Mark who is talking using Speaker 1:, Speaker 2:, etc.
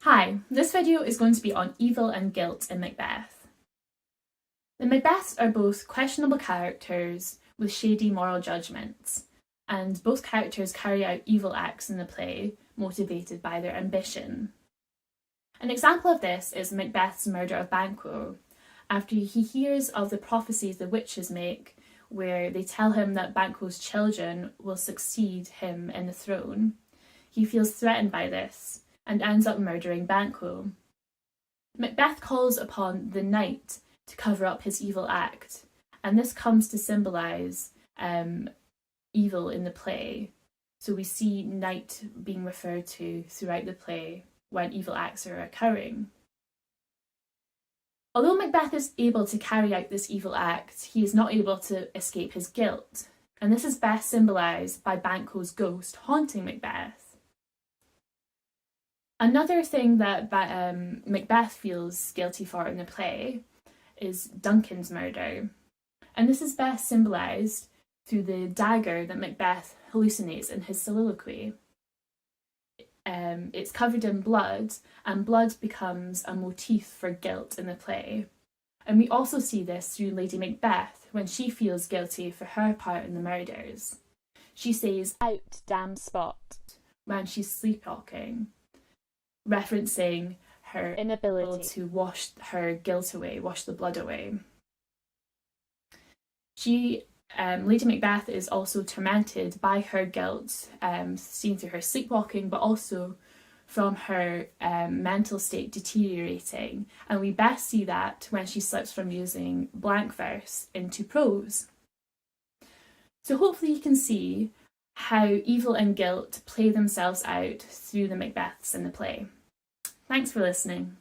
Speaker 1: Hi, this video is going to be on evil and guilt in Macbeth. The Macbeths are both questionable characters with shady moral judgments, and both characters carry out evil acts in the play, motivated by their ambition. An example of this is Macbeth's murder of Banquo, after he hears of the prophecies the witches make, where they tell him that Banquo's children will succeed him in the throne. He feels threatened by this, and ends up murdering Banquo. Macbeth calls upon the knight to cover up his evil act, and this comes to symbolise evil in the play. So we see knight being referred to throughout the play when evil acts are occurring. Although Macbeth is able to carry out this evil act, he is not able to escape his guilt, and this is best symbolised by Banquo's ghost haunting Macbeth. Another thing that Macbeth feels guilty for in the play is Duncan's murder, and this is best symbolised through the dagger that Macbeth hallucinates in his soliloquy. It's covered in blood, and blood becomes a motif for guilt in the play. And we also see this through Lady Macbeth when she feels guilty for her part in the murders. She says, "Out, damn spot," when she's sleepwalking, referencing her inability to wash her guilt away, wash the blood away. Lady Macbeth is also tormented by her guilt, seen through her sleepwalking, but also from her mental state deteriorating. And we best see that when she slips from using blank verse into prose. So hopefully you can see how evil and guilt play themselves out through the Macbeths in the play. Thanks for listening.